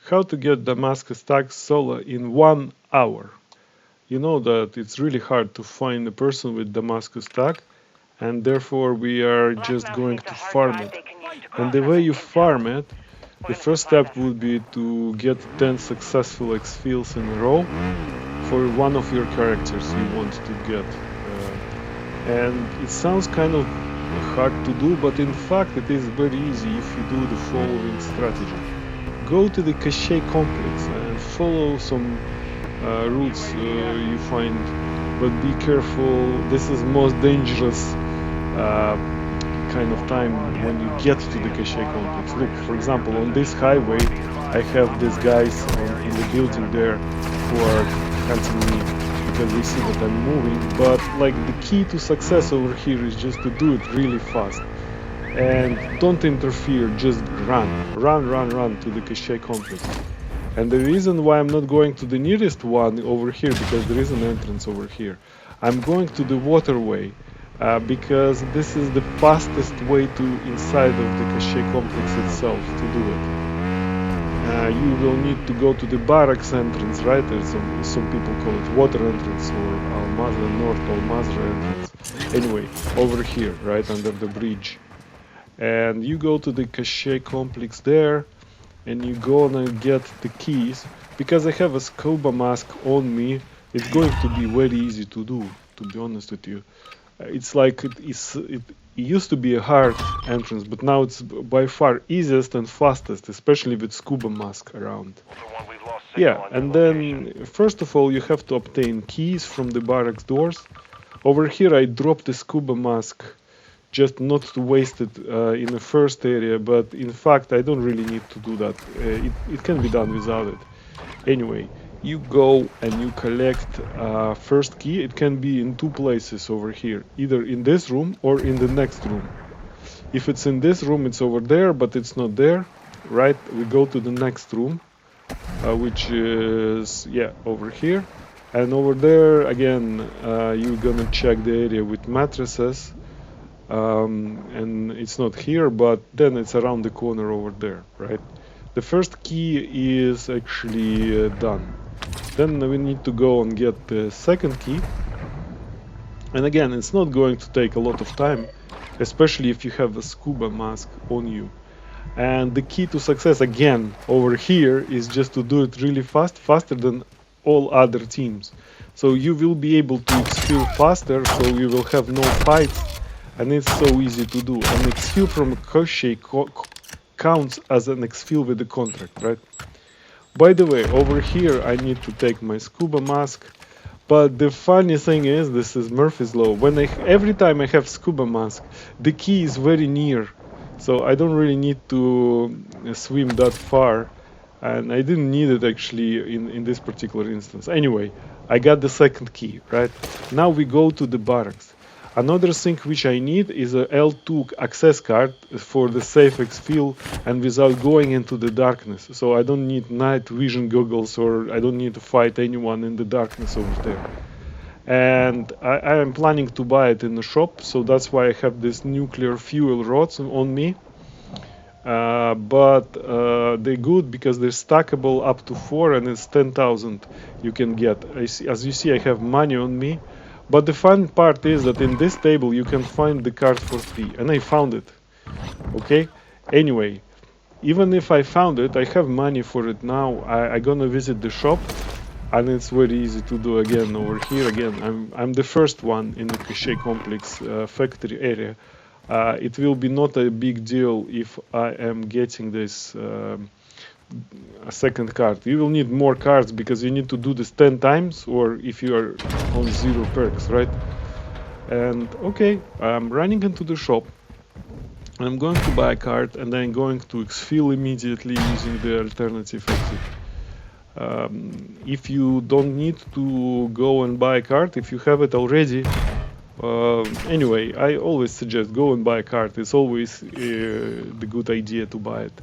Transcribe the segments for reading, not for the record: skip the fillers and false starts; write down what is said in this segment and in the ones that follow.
How to get Damascus tag solo in 1 hour. You know that it's really hard to find a person with Damascus tag, and therefore we are just going to farm it. And the way you farm it, the first step would be to get 10 successful exfils in a row for one of your characters you want to get. And it sounds kind of hard to do, but in fact it is very easy if you do the following strategy. Go to the cache complex and follow some routes you find, but be careful. This is most dangerous kind of time when you get to the cache complex. Look, for example, on this highway I have these guys in the building there who are hunting me because they see that I'm moving, but like the key to success over here is just to do it really fast and don't interfere, just run to the cache complex. And the reason why I'm not going to the nearest one over here, because there is an entrance over here, I'm going to the waterway because this is the fastest way to inside of the cache complex itself to do it. You will need to go to the barracks entrance, right? There's some people call it water entrance or North Al-Mazrah entrance. Anyway, over here, right under the bridge. And you go to the cache complex there, and you go and get the keys. Because I have a scuba mask on me, it's going to be very easy to do, to be honest with you. It's like it used to be a hard entrance, but now it's by far easiest and fastest, especially with scuba mask around. Yeah, and then first of all you have to obtain keys from the barracks doors. Over here I dropped the scuba mask just not to waste it in the first area, but in fact I don't really need to do that. It can be done without it. Anyway, you go and you collect first key. It can be in two places over here, either in this room or in the next room. If it's in this room, it's over there, but it's not there, right? We go to the next room, which is, yeah, over here. And over there, again, you're gonna check the area with mattresses. And it's not here, but then it's around the corner over there, right? The first key is actually done. Then we need to go and get the second key. And again, it's not going to take a lot of time, especially if you have a scuba mask on you. And the key to success, again, over here is just to do it really fast, faster than all other teams. So you will be able to exfil faster, so you will have no fights, and it's so easy to do. An exfil from a cache counts as an exfil with the contract, right? By the way, over here I need to take my scuba mask, but the funny thing is, this is Murphy's law. Every time I have scuba mask, the key is very near, so I don't really need to swim that far, and I didn't need it actually in this particular instance. Anyway, I got the second key, right? Now we go to the barracks. Another thing which I need is a L2 access card for the safe exfil and without going into the darkness. So I don't need night vision goggles, or I don't need to fight anyone in the darkness over there. And I am planning to buy it in the shop, so that's why I have this nuclear fuel rods on me. But they're good because they're stackable up to 4, and it's 10,000 you can get. As you see, I have money on me. But the fun part is that in this table you can find the card for free, and I found it. Okay? Anyway, even if I found it, I have money for it now. I'm gonna visit the shop, and it's very easy to do again over here. Again, I'm the first one in the cache complex factory area. It will be not a big deal if I am getting this a second card. You will need more cards because you need to do this 10 times, or if you are on 0 perks, right? And okay, I'm running into the shop. I'm going to buy a card, and then going to exfil immediately using the alternative exit. If you don't need to go and buy a card, if you have it already, anyway, I always suggest go and buy a card. It's always the good idea to buy it.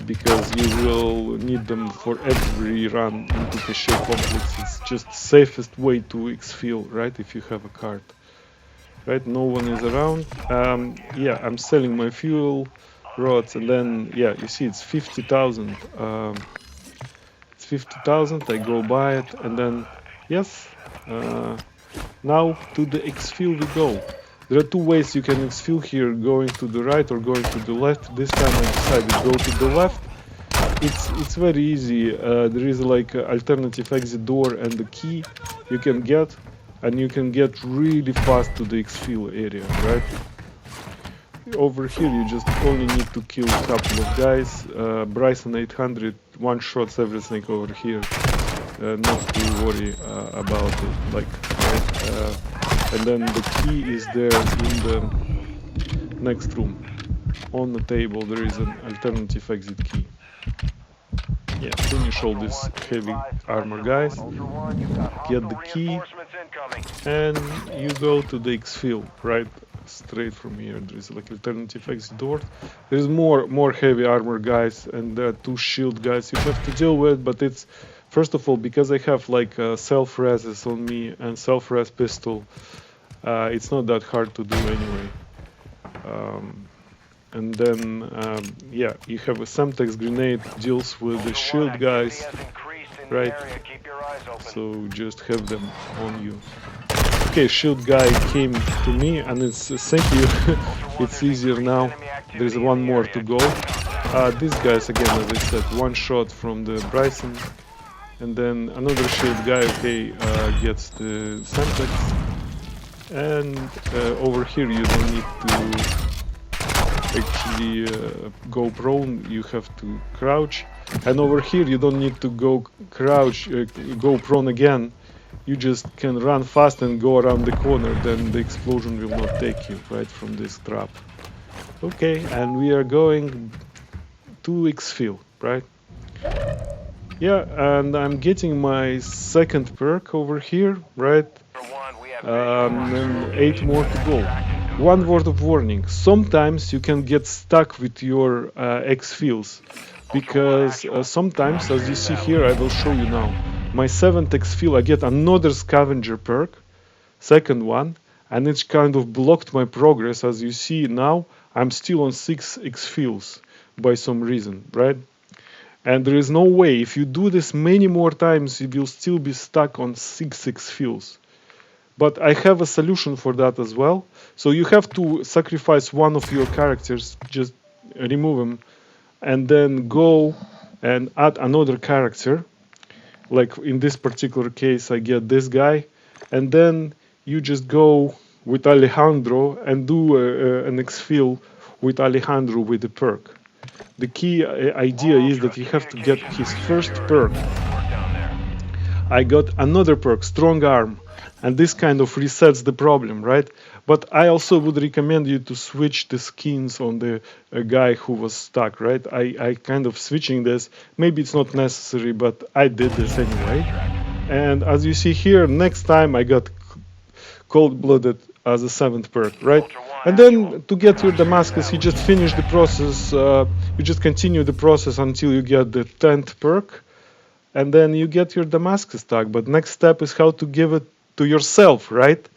Because you will need them for every run into cache complex. It's just the safest way to exfil, right, if you have a card. Right, no one is around. Yeah, I'm selling my fuel. rods, and then yeah, you see it's 50,000. It's 50,000. I go buy it, and then yes, now to the exfil we go. There are two ways you can exfil here, going to the right or going to the left. This time I decided to go to the left. It's very easy. There is like an alternative exit door and the key you can get, and you can get really fast to the exfil area, right? Over here you just only need to kill a couple of guys. Bryson 800 one-shots everything over here. Not to worry about it, like, right? And then the key is there in the next room. On the table there is an alternative exit key. Yeah, finish all these heavy armor guys, get the key, and you go to the exfil, right? Straight from here. There is like alternative exit door. There is more heavy armor guys, and there are two shield guys you have to deal with, but it's, first of all, because I have like self-reses on me and self-res pistol, it's not that hard to do anyway. And then, yeah, you have a Semtex grenade, deals with the shield guys, right? So just have them on you. Okay, shield guy came to me, and it's, thank you, it's easier now. There's one more to go. These guys, again, as I said, one shot from the Bryson, and then another shield guy, okay, gets the Semtex. And over here you don't need to actually go prone, you have to crouch, and over here you don't need to go crouch, go prone again. You just can run fast and go around the corner, then the explosion will not take you right from this trap. Okay, and we are going to exfil, right? Yeah, and I'm getting my second perk over here, right? And 8 more to go. One word of warning, sometimes you can get stuck with your exfils, because sometimes, as you see here, I will show you now, my 7th exfil, I get another scavenger perk, second one, and it's kind of blocked my progress. As you see now, I'm still on 6 exfils by some reason, right? And there is no way, if you do this many more times, you will still be stuck on 6 exfils. But I have a solution for that as well. So you have to sacrifice one of your characters, just remove him, and then go and add another character. Like in this particular case, I get this guy, and then you just go with Alejandro and do an exfil with Alejandro with the perk. The key idea is that you have to get his first perk. I got another perk, strong arm. And this kind of resets the problem, right? But I also would recommend you to switch the skins on the guy who was stuck, right? I kind of switching this. Maybe it's not necessary, but I did this anyway. And as you see here, next time I got cold-blooded as a 7th perk, right? And then to get your Damascus, you just finish the process. You just continue the process until you get the 10th perk. And then you get your Damascus tag. But next step is how to give it to yourself, right?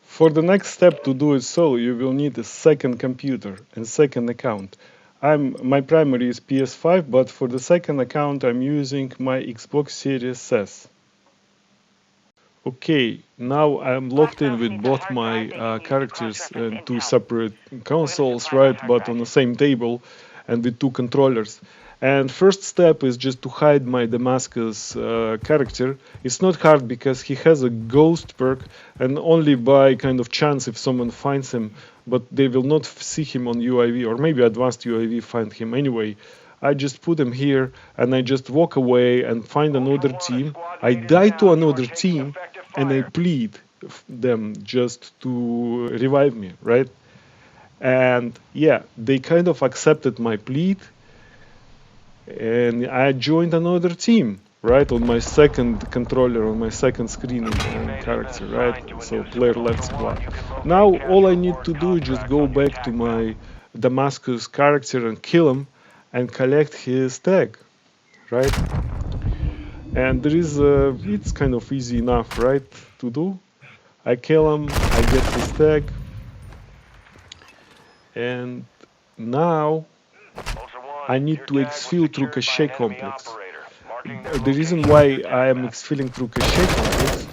For the next step to do it solo, you will need a second computer and second account. My primary is PS5, but for the second account I'm using my Xbox Series S. Okay, now I'm logged in with both my characters in 2 separate consoles, right? But on the same table and with 2 controllers. And first step is just to hide my Damascus character. It's not hard because he has a ghost perk, and only by kind of chance if someone finds him, but they will not see him on UIV, or maybe advanced UIV find him anyway. I just put him here and I just walk away and find another team. I die to another team and I plead them just to revive me, right? And yeah, they kind of accepted my plead. And I joined another team, right, on my second controller, on my second screen character, right, so player left squad. Now all I need to do is just go back to my Damascus character and kill him and collect his tag, right? And there is it's kind of easy enough, right, to do. I kill him, I get his tag, and now I need to exfil through cache complex. The reason why I am exfilling through cache complex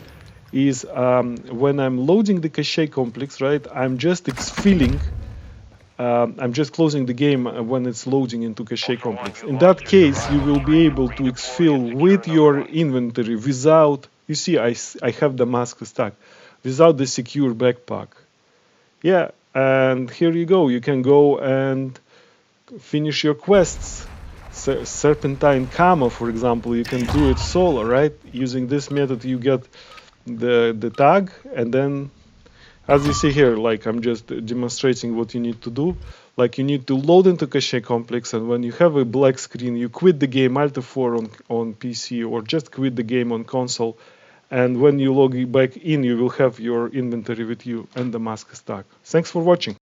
is when I'm loading the cache complex, right, I'm just exfilling, I'm just closing the game when it's loading into cache complex. In that case, you will be able to exfil with your inventory without, you see, I have Damascus stack, without the secure backpack. Yeah, and here you go. You can go and finish your quests. Serpentine Camo, for example, you can do it solo, right? Using this method, you get the tag, and then, as you see here, like I'm just demonstrating what you need to do. Like you need to load into cache complex, and when you have a black screen, you quit the game Alt F4 on PC, or just quit the game on console. And when you log back in, you will have your inventory with you and the Damascus tag. Thanks for watching.